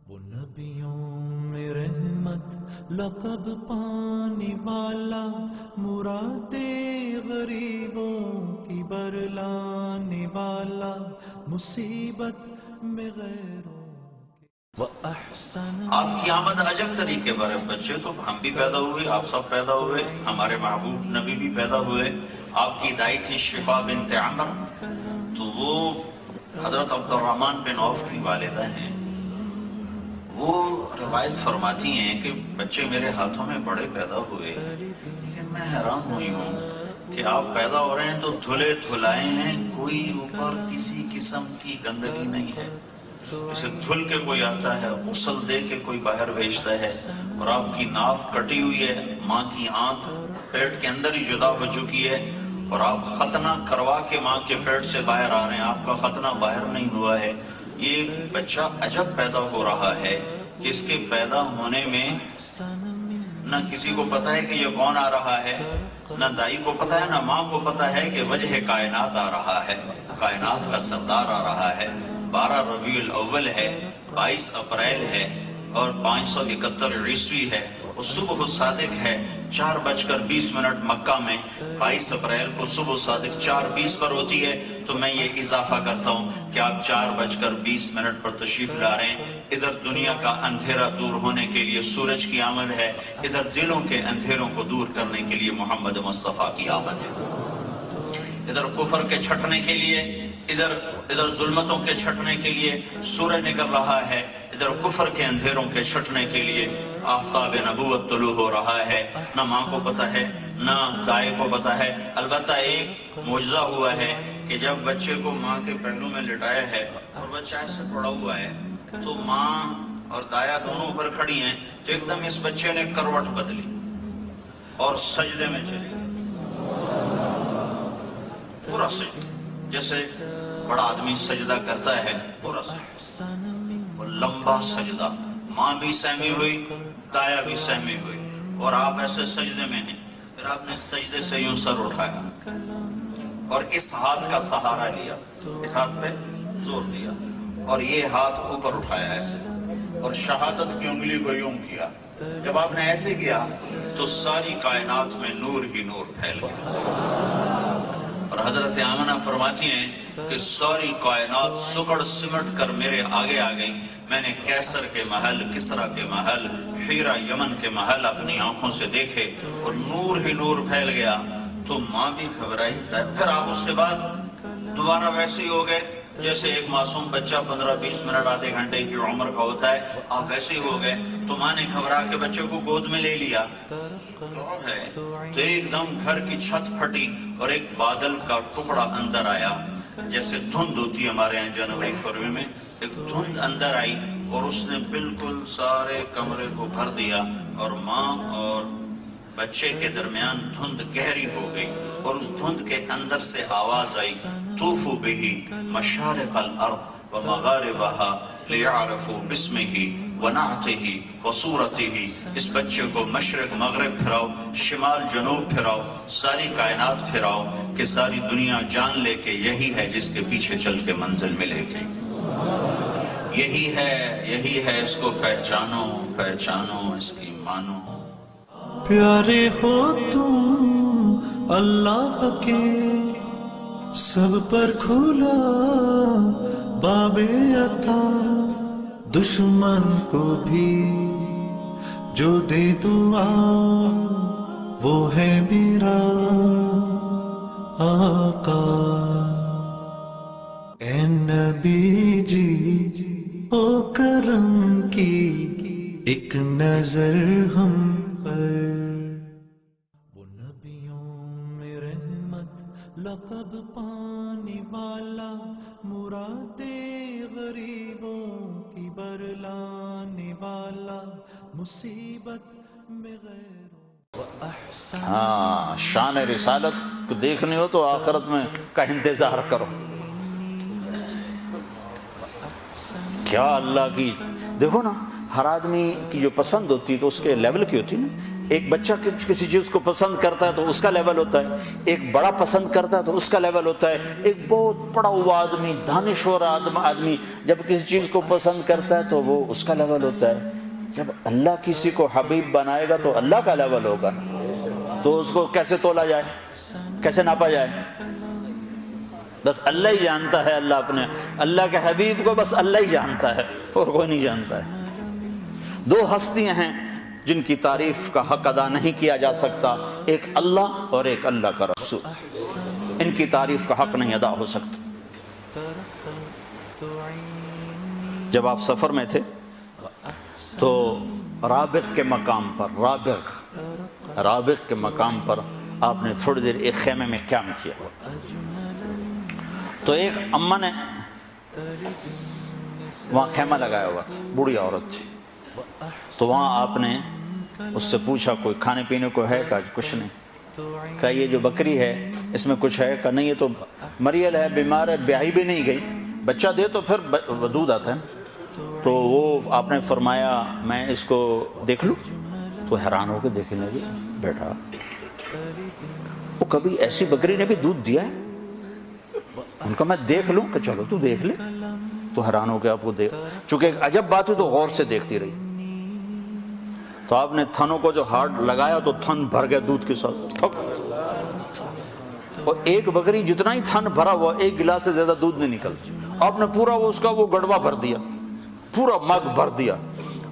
وہ نبیوں میں رحمت لقب پانے والا، مراد غریبوں کی برلانے والا، مصیبت میں غیروں کے آپ کی آمد عجب طریقے پر ہے بچے تو ہم بھی پیدا ہوئے، آپ سب پیدا ہوئے، ہمارے محبوب نبی بھی پیدا ہوئے۔ آپ کی دائی تھی شفا بنت عمر، تو وہ حضرت عبد الرحمن بن عوف کی والدہ ہیں۔ وہ روایت فرماتی ہیں کہ بچے میرے ہاتھوں میں بڑے پیدا ہوئے، لیکن میں حیران ہوئی ہوں کہ آپ پیدا ہو رہے ہیں تو دھلے دھلائے ہیں، کوئی اوپر کسی قسم کی گندگی نہیں ہے۔ اسے دھل کے کوئی آتا ہے، غسل دے کے کوئی باہر بھیجتا ہے، اور آپ کی ناف کٹی ہوئی ہے، ماں کی آنکھ پیٹ کے اندر ہی جدا ہو چکی ہے، اور آپ ختنہ کروا کے ماں کے پیٹ سے باہر آ رہے ہیں، آپ کا ختنہ باہر نہیں ہوا ہے۔ یہ بچہ عجب پیدا ہو رہا ہے کہ اس کے پیدا ہونے میں نہ کسی کو پتا ہے کہ یہ کون آ رہا ہے، نہ دائی کو پتا ہے، نہ ماں کو پتا ہے کہ وجہ کائنات آ رہا ہے، کائنات کا سردار آ رہا ہے۔ 12 ربیع الاول ہے، 22 اپریل ہے، اور 571 عیسوی ہے، اور صبح صادق ہے 4:20 مکہ میں۔ 22 اپریل کو صبح صادق 4:20 پر ہوتی ہے، تو میں یہ اضافہ کرتا ہوں کہ آپ 4:20 پر تشریف لا رہے ہیں۔ ادھر دنیا کا اندھیرا دور ہونے کے لیے سورج کی آمد ہے، ادھر دلوں کے اندھیروں کو دور کرنے کے لیے محمد مصطفیٰ کی آمد ہے۔ ادھر کفر کے چھٹنے کے لیے، ادھر ظلمتوں کے چھٹنے کے لیے سورج نکل رہا ہے، ادھر کفر کے اندھیروں کے چھٹنے کے لیے آفتاب نبوت طلوع ہو رہا ہے۔ نہ ماں کو پتا ہے، نہ دائی کو پتا ہے، البتہ ایک معجزہ ہوا ہے کہ جب بچے کو ماں کے پہلو میں لٹایا ہے اور بچہ ایسے پڑا ہوا ہے، تو ماں اور دایا دونوں اوپر کھڑی ہیں، تو ایک دم اس بچے نے کروٹ بدلی اور سجدے میں چلی گئی، پورا سجدہ، جیسے بڑا آدمی سجدہ کرتا ہے، پورا سجدہ، وہ لمبا سجدہ، ماں بھی سہمی ہوئی، دایا بھی سہمی ہوئی، اور آپ ایسے سجدے میں ہیں۔ پھر آپ نے سجدے سے یوں سر اٹھایا اور اس ہاتھ کا سہارا لیا، اس ہاتھ پہ زور دیا، اور یہ ہاتھ اوپر اٹھایا ایسے، اور شہادت کی انگلی کو یوں کیا۔ جب آپ نے ایسے کیا تو ساری کائنات میں نور ہی نور پھیل گیا، اور حضرت آمنہ فرماتی ہیں کہ ساری کائنات سکڑ سمٹ کر میرے آگے آ گئی۔ میں نے کیسر کے محل، کسرا کے محل، حیرہ یمن کے محل اپنی آنکھوں سے دیکھے، اور نور ہی نور پھیل گیا۔ تو ماں بھی گھبرائی، پھر آپ اس کے بعد دوبارہ ویسے ہی ہو گئے جیسے ایک معصوم بچہ 15-20 منٹ آدھے گھنٹے کی عمر کا ہوتا ہے، آپ ویسے ہی ہو گئے۔ تو ماں نے گھبرا کے بچے کو گود میں لے لیا، تو ایک دم گھر کی چھت پھٹی اور ایک بادل کا ٹکڑا اندر آیا، جیسے دھند ہوتی ہے ہمارے یہاں جنوری فروری میں، ایک دھند اندر آئی اور اس نے بالکل سارے کمرے کو بھر دیا، اور ماں اور بچے کے درمیان دھند گہری ہو گئی، اور اس دھند کے اندر سے آواز آئی، طوفوا بہ مشارق الارض ومغاربہا لیعرفوا باسمہ ونعتہ وصورتہ۔ اس بچے کو مشرق مغرب پھراؤ، شمال جنوب پھراؤ، ساری کائنات پھراؤ، کہ ساری دنیا جان لے کہ یہی ہے جس کے پیچھے چل کے منزل ملے گی، یہی ہے، اس کو پہچانو، پہچانو، اس کی مانو۔ پیارے ہو تم اللہ کے، سب پر کھلا باب عطا، دشمن کو بھی جو دے دعا وہ ہے میرا آقا۔ اے نبی جی او کرم کی ایک نظر ہم پر، وہ نبیوں میں رحمت لقب پانے والا، مراد غریبوں کی برلانے والا، مصیبت میں غیروں۔ ہاں، شان رسالت کو دیکھنی ہو تو آخرت میں کا انتظار کرو۔ کیا اللہ کی، دیکھو نا، ہر آدمی کی جو پسند ہوتی ہے تو اس کے لیول کی ہوتی ہے نا۔ ایک بچہ کسی چیز کو پسند کرتا ہے تو اس کا لیول ہوتا ہے، ایک بڑا پسند کرتا ہے تو اس کا لیول ہوتا ہے، ایک بہت پڑا ہوا آدمی، دانشور آدمی جب کسی چیز کو پسند کرتا ہے تو وہ اس کا لیول ہوتا ہے۔ جب اللہ کسی کو حبیب بنائے گا تو اللہ کا لیول ہوگا، تو اس کو کیسے تولا جائے، کیسے ناپا جائے؟ بس اللہ ہی جانتا ہے، اللہ کے حبیب کو بس اللہ ہی جانتا ہے اور کوئی نہیں جانتا ہے۔ دو ہستیاں ہیں جن کی تعریف کا حق ادا نہیں کیا جا سکتا، ایک اللہ اور ایک اللہ کا رسول، ان کی تعریف کا حق نہیں ادا ہو سکتا۔ جب آپ سفر میں تھے تو رابغ کے مقام پر آپ نے تھوڑی دیر ایک خیمے میں قیام کیا، تو ایک اماں نے وہاں خیمہ لگایا ہوا تھا، بوڑھی عورت تھی، تو وہاں آپ نے اس سے پوچھا کوئی کھانے پینے کو ہے؟ کہا کچھ نہیں۔ کہا یہ جو بکری ہے اس میں کچھ ہے؟ کہا نہیں، یہ تو مریل ہے، بیمار ہے، بیاہی بھی نہیں گئی، بچہ دے تو پھر دودھ آتا ہے۔ تو وہ آپ نے فرمایا میں اس کو دیکھ لوں؟ تو حیران ہو کے دیکھنے لگے، بیٹا وہ کبھی ایسی بکری نے بھی دودھ دیا ہے؟ ان کا میں دیکھ لوں؟ کہ چلو تو دیکھ لے۔ تو حیران ہو کے آپ کو دیکھ، چونکہ ایک عجب بات ہے تو غور سے دیکھتی رہی، تو آپ نے تھنوں کو جو ہارڈ لگایا تو تھن بھر گیا دودھ کے ساتھ، اور ایک بکری جتنا ہی تھن بھرا ہوا ایک گلاس سے زیادہ دودھ نہیں نکلتا۔ آپ نے پورا اس کا وہ گڑوا بھر دیا، پورا مگ بھر دیا،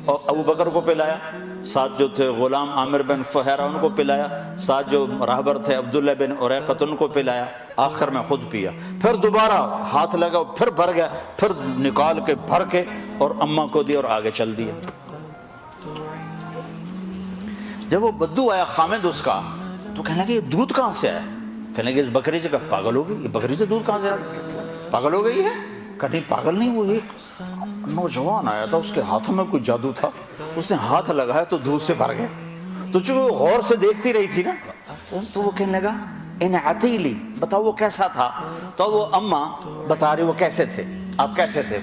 اور ابو بکر کو پلایا، ساتھ جو تھے غلام عامر بن فہیرہ ان کو پلایا، ساتھ جو راہبر تھے عبداللہ بن اریقط ان کو پلایا، آخر میں خود پیا، پھر دوبارہ ہاتھ لگا، پھر بھر گیا، پھر نکال کے بھر کے اور اماں کو دیا اور آگے چل دیا۔ جب وہ بدو آیا خامد اس کا، تو کہنے لگے یہ دودھ کہاں سے آیا؟ کہنے لگے اس بکری سے۔ کہا پاگل ہو گئی، یہ بکری سے دودھ کہاں سے آیا؟ پاگل ہو گئی ہے؟ کہا نہیں پاگل نہیں، وہ ایک نوجوان آیا تھا، اس کے ہاتھوں میں کوئی جادو تھا، اس نے ہاتھ لگایا تو دودھ سے بھر گیا۔ تو چونکہ وہ غور سے دیکھتی رہی تھی نا، تو وہ کہنے لگا ان عتیلی، بتاؤ وہ کیسا تھا؟ تو وہ اماں بتا رہی وہ کیسے تھے، آپ کیسے تھے؟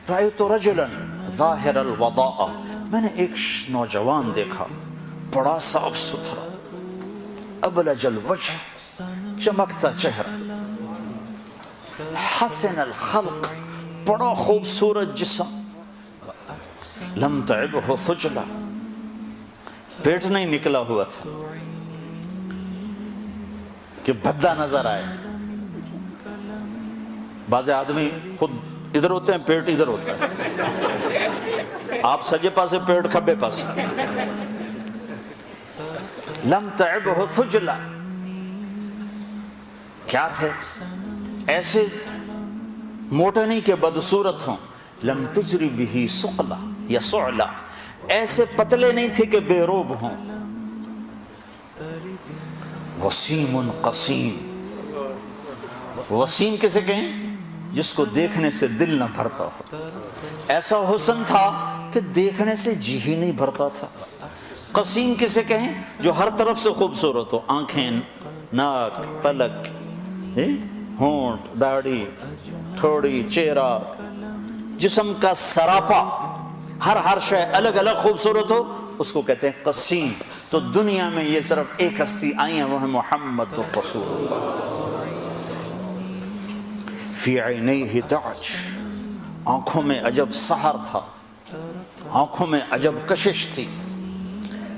رأیت رجلا ظاہر الوضاء، میں نے ایک نوجوان دیکھا، بڑا صاف ستھرا، ابلج الوجہ، چمکتا چہرہ، حسن الخلق، بڑا خوبصورت جسم، لم تعبہ خجلہ، پیٹ نہیں نکلا ہوا تھا کہ بھدا نظر آئے۔ بعض آدمی خود ادھر ہوتے ہیں، پیٹ ادھر ہوتا ہے، آپ سجے پاسے پیٹ کھبے پاسے۔ لم تعبہ خجلہ، کیا تھے؟ ایسے موٹے نہیں کہ بدصورت ہوں، لم تجری بھی سقلہ یا سعلہ، ایسے پتلے نہیں تھے کہ بے روب ہوں، وسیم قسیم، وسیم کسے کہیں؟ جس کو دیکھنے سے دل نہ بھرتا ہو، ایسا حسن تھا کہ دیکھنے سے جی ہی نہیں بھرتا تھا۔ قسیم کسے کہیں؟ جو ہر طرف سے خوبصورت ہو، آنکھیں، ناک، پلک، ہونٹ، داڑھی، تھوڑی، چہرہ، جسم کا سراپا، ہر شے الگ الگ خوبصورت ہو، اس کو کہتے ہیں قسیم۔ تو دنیا میں یہ صرف ایک ہستی آئی ہیں، وہ ہے محمد رسول اللہ۔ فی عینیہ دعج، آنکھوں میں عجب سحر تھا، آنکھوں میں عجب کشش تھی۔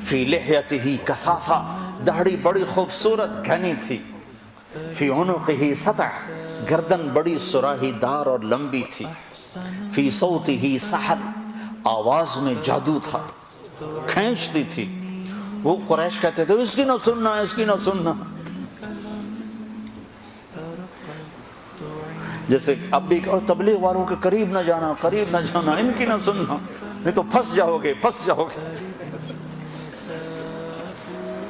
فی لحیتہ کثافہ، داڑھی بڑی خوبصورت گھنی تھی۔ فی عنقہ سطع، گردن بڑی سراہی دار اور لمبی تھی۔ فی صوتہ سحر، آواز میں جادو تھا، کھینچتی تھی۔ وہ قریش کہتے تھے اس کی نہ سننا، اس کی نہ سننا۔ جیسے اب بھی کہو تبلیغ والوں کے قریب نہ جانا، قریب نہ جانا، ان کی نہ سننا، نہیں تو پھنس جاؤ گے، پھنس جاؤ گے۔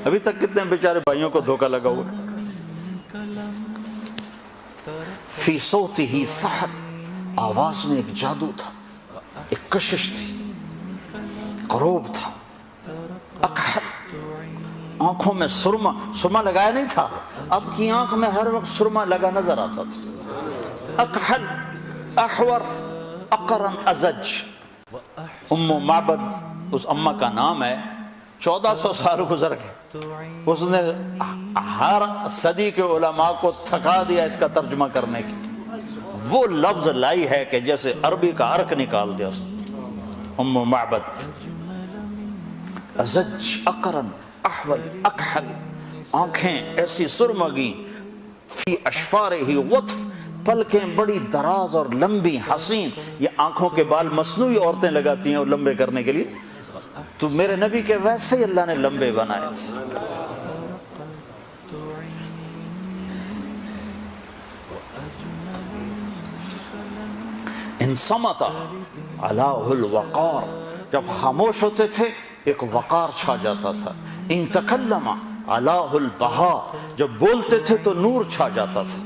ابھی تک کتنے بیچارے بھائیوں کو دھوکہ لگا ہوا۔ فی صوتہ سحر، آواز میں ایک جادو تھا، ایک کشش تھی، قروب تھا۔ اکحل، آنکھوں میں سرما لگایا نہیں تھا، اب کی آنکھ میں ہر وقت سرما لگا نظر آتا تھا۔ اکحل، احور، اقرن ازج۔ ام معبد اس اماں کا نام ہے، 1400 سال گزر گئے، اس نے ہر صدی کے علماء کو تھکا دیا اس کا ترجمہ کرنے کی. وہ لفظ لائی ہے کہ جیسے عربی کا عرق نکال دیا اس نے. ام معبد، ازج اقرن احول اکحل، آنکھیں ایسی سرمگی، فی اشفارہ وطف، پلکیں بڑی دراز اور لمبی حسین. یہ آنکھوں کے بال مصنوعی عورتیں لگاتی ہیں اور لمبے کرنے کے لیے، تو میرے نبی کے ویسے ہی اللہ نے لمبے بنائے تھے. ان صمت علاہ الوقار، جب خاموش ہوتے تھے ایک وقار چھا جاتا تھا. ان تکلم علاہ البہا، جب بولتے تھے تو نور چھا جاتا تھا.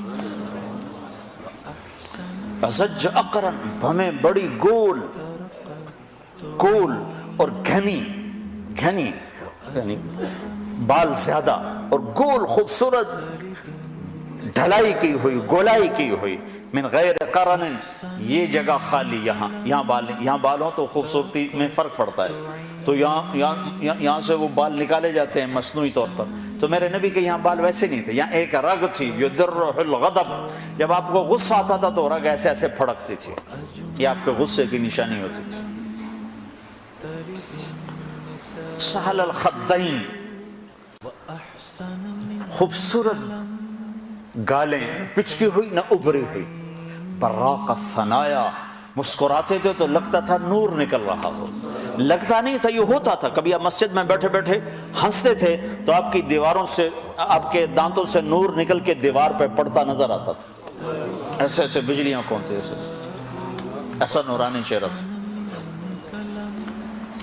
ازج اقرن، بھمیں بڑی گول اور گھنی یعنی بال زیادہ اور گول، خوبصورت ڈھلائی کی ہوئی، گولائی کی ہوئی. من غیر قرن، یہ جگہ خالی، یہاں بال ہوں تو خوبصورتی میں فرق پڑتا ہے، تو یہاں سے وہ بال نکالے جاتے ہیں مصنوعی طور پر. تو میرے نبی کے یہاں بال ویسے نہیں تھے. یہاں ایک رگ تھی، یدرہ الغضب، جب آپ کو غصہ آتا تھا تو رگ ایسے ایسے پھڑکتی تھی، یہ آپ کے غصے کی نشانی ہوتی تھی. سہل الخدین، خوبصورت گالیں، پچکی ہوئی نہ ابری ہوئی. براق الثنایا، مسکراتے تھے تو لگتا تھا نور نکل رہا ہو. لگتا نہیں تھا، یہ ہوتا تھا. کبھی آپ مسجد میں بیٹھے بیٹھے ہنستے تھے تو آپ کی دیواروں سے، آپ کے دانتوں سے نور نکل کے دیوار پہ پڑتا نظر آتا تھا. ایسے ایسے بجلیاں کونتے، ایسا نورانی چہرہ تھا.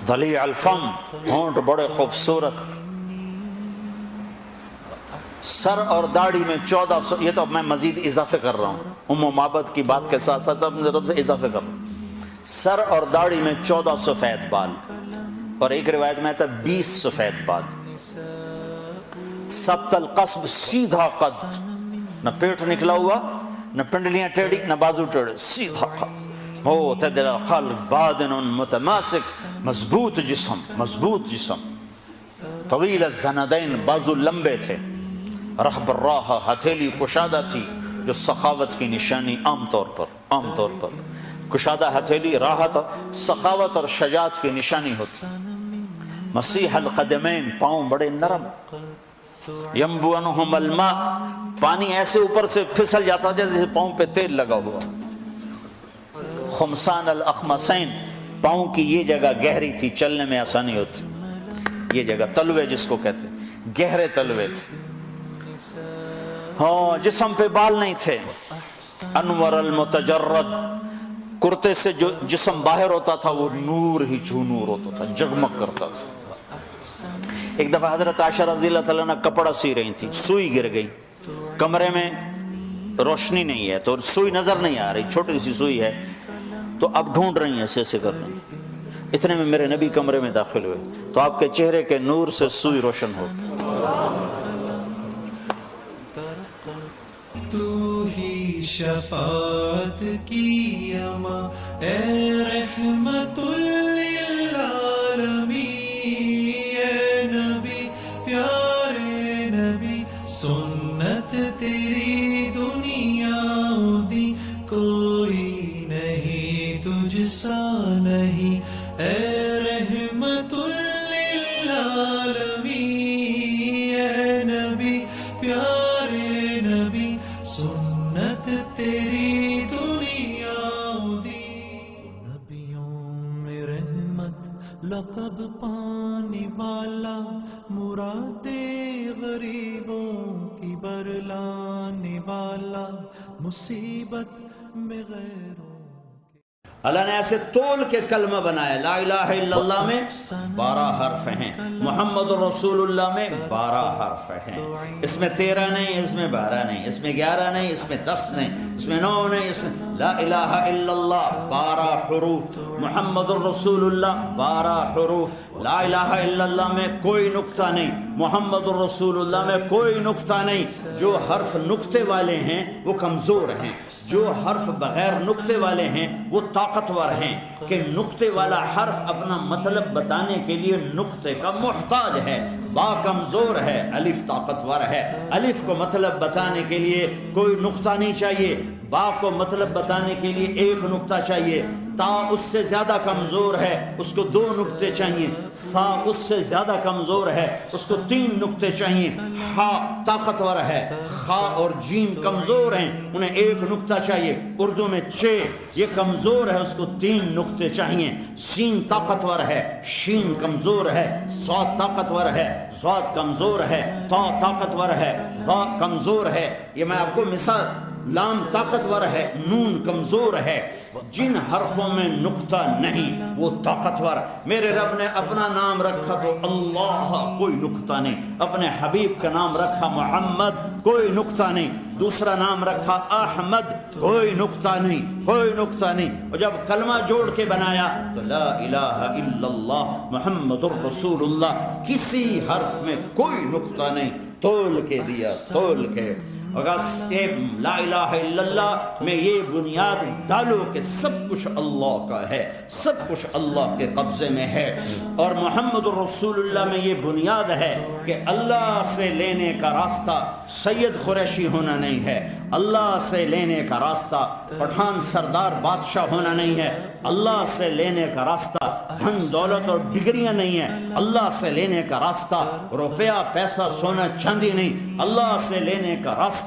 ضلیع الفم، ہونٹ بڑے خوبصورت. سر اور داڑھی میں 1400، یہ تو اب میں مزید اضافے کر رہا ہوں، ام معبد کی بات کے ساتھ ساتھ اب میں سے اضافے کر رہا ہوں. سر اور داڑھی میں 14 سفید بال، اور ایک روایت میں آتا 20 سفید بال. سبط القصب، سیدھا قد، نہ پیٹ نکلا ہوا، نہ پنڈلیاں ٹیڑھی، نہ بازو ٹیڑھے، سیدھا قد. معتدل الخلق، بادن متماسک، مضبوط جسم. طویل الزندین، بازو لمبے تھے. رحب الراہ، ہتھیلی کشادہ تھی، جو سخاوت کی نشانی عام طور پر کشادہ ہتھیلی راحت، سخاوت اور شجاعت کی نشانی ہوتی. مسیح القدمین، پاؤں بڑے نرم. ینبو عنہم الماء، پانی ایسے اوپر سے پھسل جاتا جیسے پاؤں پہ تیل لگا ہوا. خمسان الاخمسین، پاؤں کی یہ جگہ گہری تھی، چلنے میں آسانی ہوتی. یہ جگہ تلوے جس کو کہتے ہیں، گہرے تلوے تھے. ہاں، جسم پہ بال نہیں تھے. انور المتجرد، کرتے سے جو جسم باہر ہوتا تھا وہ نور ہی چو نور ہوتا تھا، جگمگ کرتا تھا. ایک دفعہ حضرت عائشہ رضی اللہ تعالیٰ عنہ کپڑا سی رہی تھی، سوئی گر گئی. کمرے میں روشنی نہیں ہے تو سوئی نظر نہیں آ رہی، چھوٹی سی سوئی ہے، تو اب ڈھونڈ رہی ہیں، ایسے کر رہی ہیں. اتنے میں میرے نبی کمرے میں داخل ہوئے تو آپ کے چہرے کے نور سے سوئی روشن ہوتی. تو ہی شفاعت کی اما، اے رحمت للعالمین، اے نبی پیارے نبی، سنت تیری دنیا دی کوئی نہیں تجھ سا نہیں، اے رحمت للعالمین، اے نبی پیارے نبی، سنت تیری دنیا دی. نبیوں میں رحمت لقب پانے والا، مرادیں غریبوں کی برلانے والا، مصیبت میں غیروں. اللہ نے ایسے تول کے کلمہ بنایا. لا الہ الا اللہ میں 12 حرف ہیں، محمد رسول اللہ میں 12 حرف ہیں. اس میں 13 نہیں، اس میں 12 نہیں، اس میں 11 نہیں، اس میں 10 نہیں، اس میں 9 نہیں، اس میں لا الہ الا اللہ 12 حروف، محمد رسول اللہ 12 حروف. لا الہ الا اللہ میں کوئی نقطہ نہیں، محمد الرسول اللہ میں کوئی نقطہ نہیں۔ جو حرف نقطے والے ہیں وہ کمزور ہیں، جو حرف بغیر نقطے والے ہیں وہ طاقتور ہیں، کہ نقطے والا حرف اپنا مطلب بتانے کے لیے نقطے کا محتاج ہے۔ با کمزور ہے، الف طاقتور ہے، الف کو مطلب بتانے کے لیے کوئی نقطہ نہیں چاہیے، با کو مطلب بتانے کے لیے ایک نقطہ چاہیے، تا اس سے زیادہ کمزور ہے، اس کو 2 نقطے چاہیے، ثا اس سے زیادہ کمزور ہے، اس کو 3 نقطے چاہیے، ہا طاقتور ہے، خا اور جیم کمزور ہیں، انہیں 1 نقطہ چاہیے۔ اردو میں چ یہ کمزور ہے، اس کو 3 نقطے چاہیے۔ سین طاقتور ہے، شین کمزور ہے، صاد طاقتور ہے، ضاد کمزور ہے، تا طاقتور ہے، ظا کمزور ہے۔ یہ میں آپ کو مثال، لام طاقتور ہے، نون کمزور ہے۔ جن حرفوں میں نقطہ نہیں وہ طاقتور۔ میرے رب نے اپنا نام رکھا تو اللہ، کوئی نقطہ نہیں۔ اپنے حبیب کا نام رکھا محمد، کوئی نقطہ نہیں۔ دوسرا نام رکھا احمد، کوئی نقطہ نہیں، کوئی نقطہ نہیں۔ اور جب کلمہ جوڑ کے بنایا تو لا الہ الا اللہ محمد الرسول اللہ، کسی حرف میں کوئی نقطہ نہیں، تول کے دیا، تول کے۔ اگر لا الہ الا اللہ میں یہ بنیاد ڈالو کہ سب کچھ اللہ کا ہے، سب کچھ اللہ کے قبضے میں ہے، اور محمد الرسول اللہ میں یہ بنیاد ہے کہ اللہ سے لینے کا راستہ سید قریشی ہونا نہیں ہے، اللہ سے لینے کا راستہ پٹھان سردار بادشاہ ہونا نہیں ہے، اللہ سے لینے کا راستہ دھن دولت اور ڈگریاں نہیں ہے، اللہ سے لینے کا راستہ روپیہ پیسہ سونا چاندی نہیں، اللہ سے لینے کا راستہ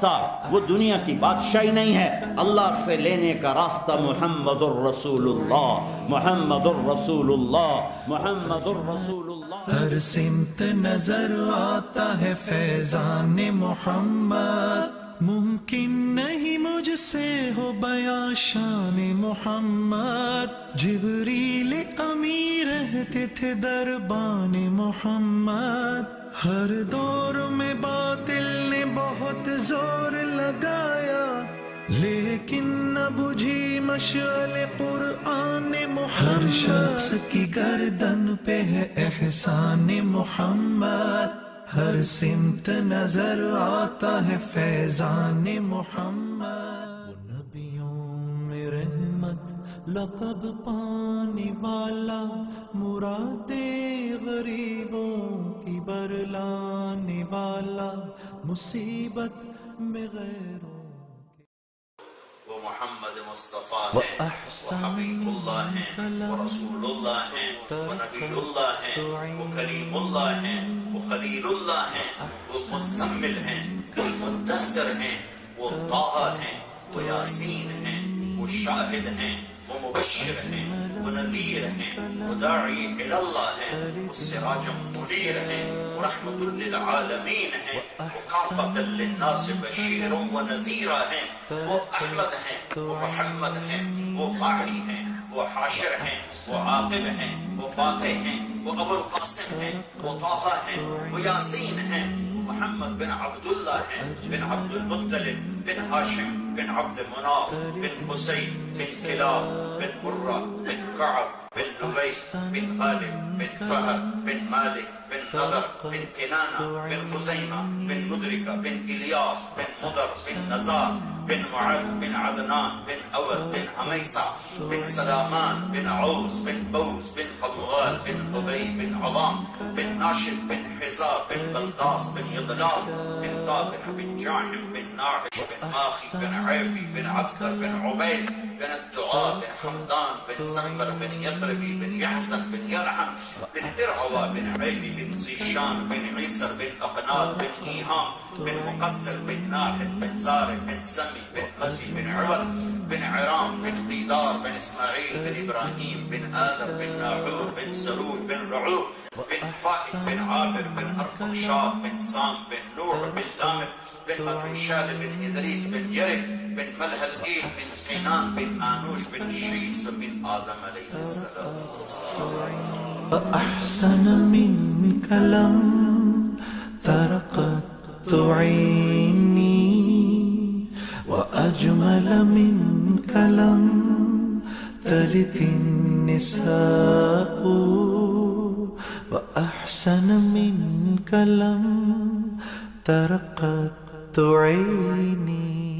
وہ دنیا کی بادشاہی نہیں ہے، اللہ سے لینے کا راستہ محمد الرسول اللہ، محمد الرسول اللہ، محمد الرسول اللہ۔ ہر سمت نظر آتا ہے فیضان محمد، ممکن نہیں مجھ سے ہو بیاں شان محمد، جبریل امی رہتے تھے دربان محمد، ہر دور میں باطل نے بہت زور لگایا لیکن نہ بجھی مشعل قرآن محمد، ہر شخص کی گردن پہ ہے احسان محمد، ہر سمت نظر آتا ہے فیضان محمد۔ وہ نبیوں میں رحمت لقب پانے والا، مرادیں غریبوں کی برلانے والا، مصیبت میں غیروں وہ محمد مصطفیٰ ہے، وہ حبیب اللہ ہیں، وہ رسول اللہ ہیں، وہ نبی اللہ ہیں، وہ کلیم اللہ ہیں، وہ خلیل اللہ ہیں، وہ مزمل ہیں، وہ مدثر ہیں، وہ طٰہٰ ہیں، وہ یاسین ہیں، وہ شاہد ہیں، وہ مبشر ہیں، وہ نذیر ہیں، وہ داعی الی اللہ ہیں، وہ سراج منیر ہیں، وہ رحمت للعالمین ہیں، وہ کافۃ للناس بشیر و نذیرا ہیں، وہ احمد ہیں، وہ محمد ہیں، وہ باعی ہیں، وہ حاشر ہیں، وہ عاقب ہیں، وہ فاتح ہیں، وہ ابو القاسم ہیں، وہ طٰہٰ ہیں، وہ یاسین ہیں، محمد بن عبداللہ ہیں، بن عبد المطلب، بن ہاشم، بن عبد مناف، بن قصی، بن کلاب، بن مرہ، بن کعب، بن نبیس، بن غالب، بن فہر، بن مالک، بن نضر، بن کنانہ، بن خزیمہ، بن مدرکہ، بن الیاس، بن مدر، بن نزار، بن معد، بن عدنان، بن اود، بن حمیسہ، بن سلامان، بن عوس، بن بوز، بن قلغال، بن ابی، بن عظام، بن ناشد، بن حزار، بن بلداس، بن یضلاف، بن طابح، بن جاحم، بن ناعش، بن ماخی، بن عیفی، بن عبدر، بن عبید، بن الدعاء، بن حمدان، بن سنبر، بن یثربی، بن یحزن، بن یرحم، بن ارعوا، بن عیدی، بن زیشان، بن عیسر، بن اقناد، بن ایہام، بن مقصر، بن ناحد، بن زارق، بن سمی، بن مزی، بن عور، بن عرام، بن قیدار، بن اسماعیل، بن ابراہیم، بن آدم، بن ناحور، بن سرور، بن رعور، بن فائد، بن عابر، بن ارفقشاد، بن سام، بن نوح، بن لامر، بن متوشال، بن ادریس، بن یرک، بن ملح الایل، بن سینان، بن آنوش، بن شیس، بن آدم علیہ السلام۔ أحسن منك لم ترقت عيني، وأجمل منك لم تلد النساء، أحسن منك لم ترقت عيني